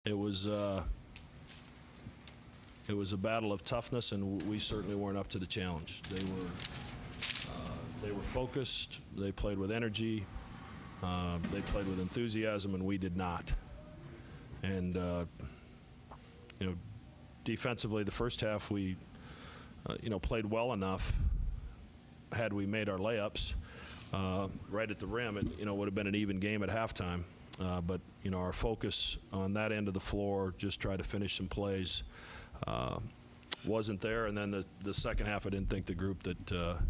It was a battle of toughness, and we certainly weren't up to the challenge. They were focused. They played with energy. They played with enthusiasm, and we did not. And defensively, the first half we played well enough. Had we made our layups right at the rim, it would have been an even game at halftime. But our focus on that end of the floor, just try to finish some plays, wasn't there. And then the second half, I didn't think the group that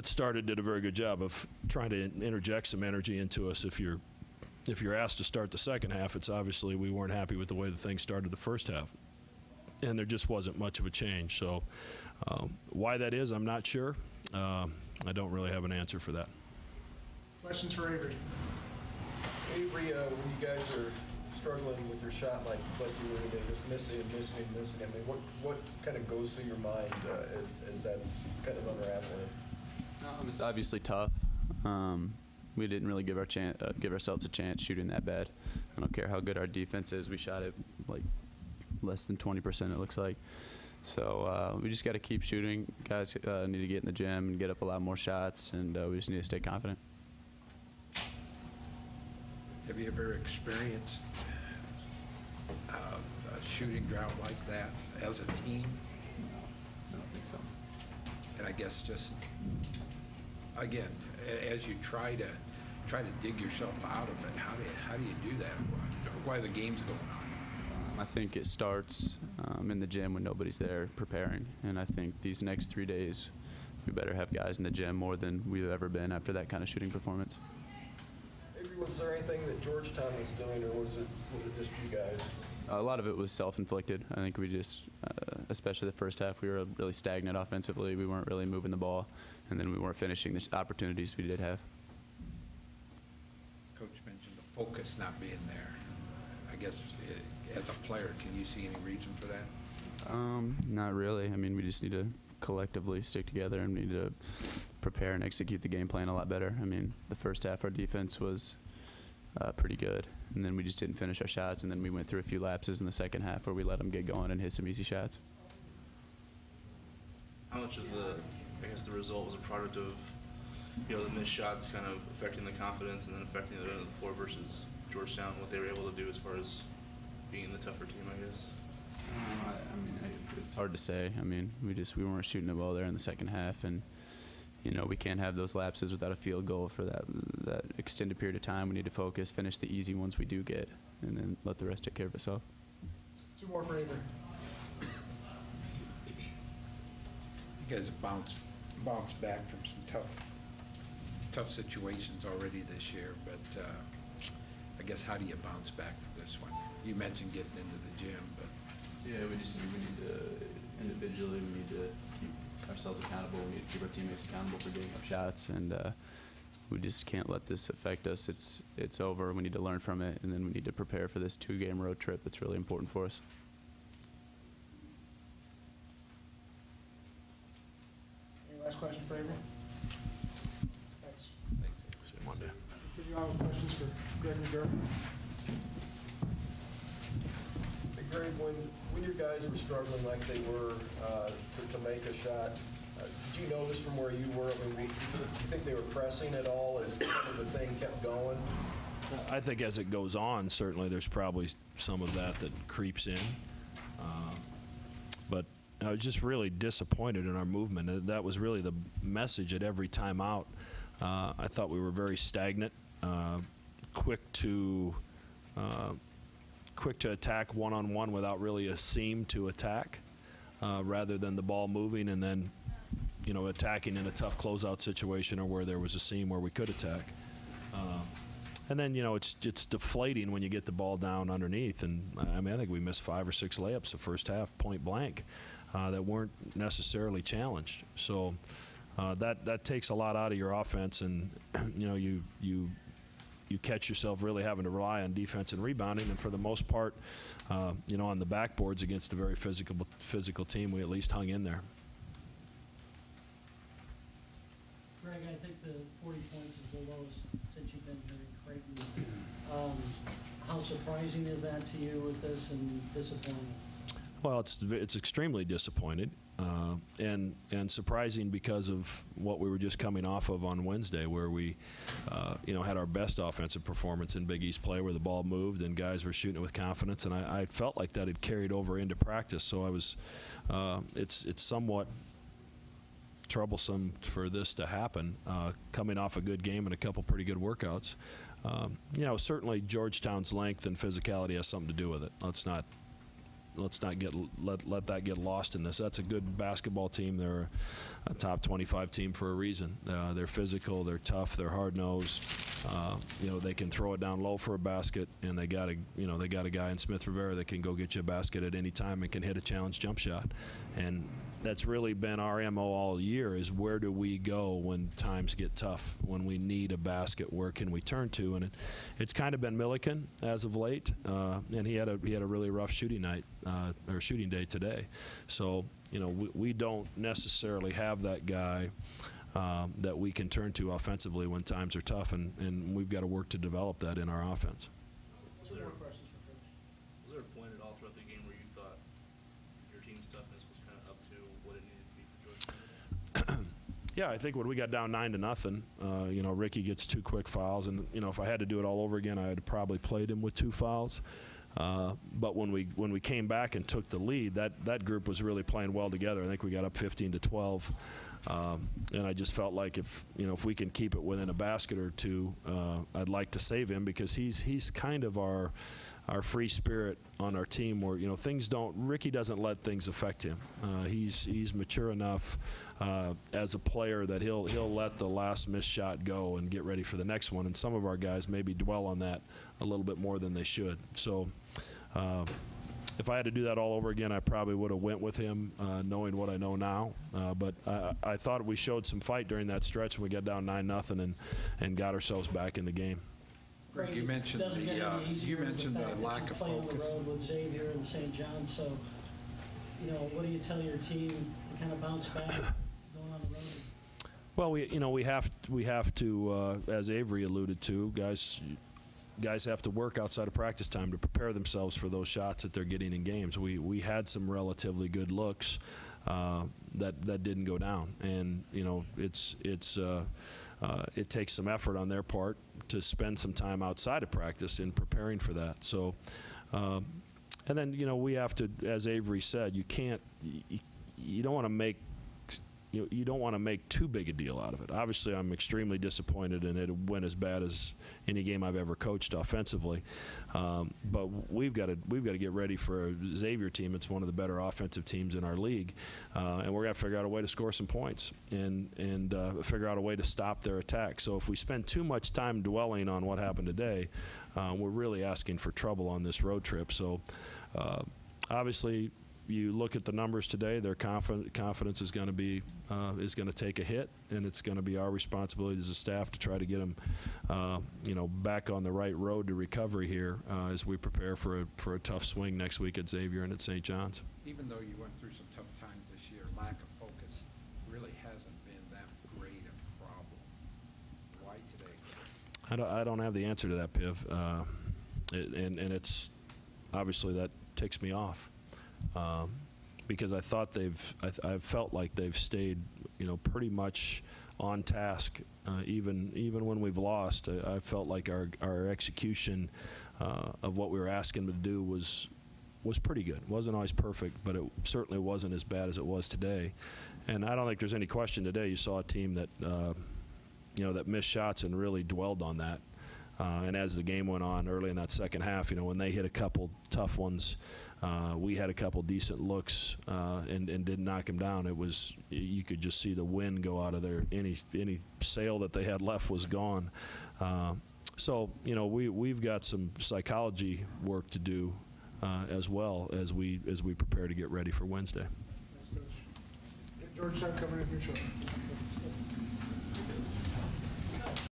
started did a very good job of trying to interject some energy into us. If you're asked to start the second half, it's obviously we weren't happy with the way the thing started the first half, and there just wasn't much of a change. So why that is, I'm not sure. I don't really have an answer for that. Questions for Avery? Avery, when you guys are struggling with your shot like you were today, just missing. I mean, what kind of goes through your mind as that's kind of unraveling? It's obviously tough. We didn't really give ourselves a chance shooting that bad. I don't care how good our defense is. We shot it like less than 20%, it looks like. So we just got to keep shooting. Guys need to get in the gym and get up a lot more shots, and we just need to stay confident. Have you ever experienced a shooting drought like that as a team? I don't think so. And I guess just, again, as you try to dig yourself out of it, how do you do that? Why the game's going on? I think it starts in the gym when nobody's there preparing, and I think these next 3 days we better have guys in the gym more than we've ever been after that kind of shooting performance. Was there anything that Georgetown was doing, or was it just you guys? A lot of it was self-inflicted. I think we just, especially the first half, we were really stagnant offensively. We weren't really moving the ball, and then we weren't finishing the opportunities we did have. Coach mentioned the focus not being there. I guess as a player, can you see any reason for that? Not really. I mean, we just need to collectively stick together and need to prepare and execute the game plan a lot better. I mean, the first half our defense was pretty good, and then we just didn't finish our shots, and then we went through a few lapses in the second half where we let them get going and hit some easy shots. How much of the result was a product of the missed shots kind of affecting the confidence and then affecting the end of the floor versus Georgetown, what they were able to do as far as being the tougher team, I guess? I mean, it's hard to say. I mean, we weren't shooting it well there in the second half, and we can't have those lapses without a field goal for that extended period of time. We need to focus, finish the easy ones we do get, and then let the rest take care of itself. Two more for Avery. You guys have bounced back from some tough situations already this year, but I guess how do you bounce back from this one? You mentioned getting into the gym, but yeah, we need to individually, we need to keep ourselves accountable. We need to keep our teammates accountable for getting up shots, and we just can't let this affect us. It's over. We need to learn from it, and then we need to prepare for this 2-game road trip that's really important for us. Any last questions for Avery? Thanks. See you Monday. Continue on with questions for Greg McGurk. Greg, when your guys were struggling like they were to make a shot, did you notice from where you were? I mean, do you think they were pressing at all as kind of the thing kept going? I think as it goes on, certainly there's probably some of that creeps in. But I was just really disappointed in our movement. That was really the message at every timeout. I thought we were very stagnant, quick to attack one-on-one without really a seam to attack, rather than the ball moving and then, attacking in a tough closeout situation or where there was a seam where we could attack. And then, it's deflating when you get the ball down underneath. And, I think we missed 5 or 6 layups the first half, point blank, that weren't necessarily challenged. So that takes a lot out of your offense, and, you catch yourself really having to rely on defense and rebounding. And for the most part, on the backboards against a very physical team, we at least hung in there. Greg, I think the 40 points is the lowest since you've been here in Creighton. How surprising is that to you with this, and disappointing? Well, it's extremely disappointed and surprising because of what we were just coming off of on Wednesday, where we, had our best offensive performance in Big East play, where the ball moved and guys were shooting it with confidence, and I felt like that had carried over into practice. So I was, it's somewhat troublesome for this to happen, coming off a good game and a couple pretty good workouts. Certainly Georgetown's length and physicality has something to do with it. Let's not let that get lost in this. That's a good basketball team. They're a top 25 team for a reason. They're physical, they're tough, they're hard-nosed. They can throw it down low for a basket, and they got a guy in Smith Rivera that can go get you a basket at any time and can hit a challenge jump shot. And that's really been our MO all year, is where do we go when times get tough, when we need a basket, where can we turn to? And it's kind of been Milliken as of late, and he had a really rough shooting night, or shooting day today. So, we don't necessarily have that guy that we can turn to offensively when times are tough, and we've got to work to develop that in our offense. Two more questions for Coach. Was there a point at all throughout the game where you thought your team's toughness was kind of up to what it needed to be for Georgetown? Yeah, I think when we got down 9-0, Ricky gets 2 quick fouls, and if I had to do it all over again, I had probably played him with 2 fouls. But when we came back and took the lead, that group was really playing well together. I think we got up 15-12, and I just felt like if we can keep it within a basket or two, I'd like to save him, because he's kind of our free spirit on our team, where Ricky doesn't let things affect him. He's mature enough as a player that he'll let the last missed shot go and get ready for the next one. And some of our guys maybe dwell on that a little bit more than they should. So if I had to do that all over again, I probably would have went with him, knowing what I know now. But I thought we showed some fight during that stretch when we got down 9-0 and got ourselves back in the game. Greg, you mentioned Doesn't get any easier the with fact that lack you of play on the focus. road with Xavier and St. John, so what do you tell your team to kind of bounce back going on the road? Well, we have to, as Avery alluded to, guys have to work outside of practice time to prepare themselves for those shots that they're getting in games. We had some relatively good looks that didn't go down, and it takes some effort on their part to spend some time outside of practice in preparing for that. So, and then we have to, as Avery said, you don't want to make. You don't want to make too big a deal out of it. Obviously, I'm extremely disappointed, and it went as bad as any game I've ever coached offensively. But we've got to get ready for a Xavier team. It's one of the better offensive teams in our league, and we're going to figure out a way to score some points and figure out a way to stop their attack. So if we spend too much time dwelling on what happened today, we're really asking for trouble on this road trip. So obviously, you look at the numbers today, their confidence is going to take a hit, and it's going to be our responsibility as a staff to try to get them, back on the right road to recovery here as we prepare for a tough swing next week at Xavier and at St. John's. Even though you went through some tough times this year, lack of focus really hasn't been that great a problem. Why today? I don't have the answer to that, Piv, and it's obviously that ticks me off. Because I thought I felt like they've stayed, pretty much on task. Even when we've lost, I felt like our execution of what we were asking them to do was pretty good. It wasn't always perfect, but it certainly wasn't as bad as it was today. And I don't think there's any question today. You saw a team that, that missed shots and really dwelled on that. And as the game went on early in that second half, when they hit a couple tough ones, we had a couple decent looks and didn't knock them down. You could just see the wind go out of there. Any sail that they had left was gone. So we've got some psychology work to do as well as we prepare to get ready for Wednesday. Thanks, Coach. Georgetown coming in neutral.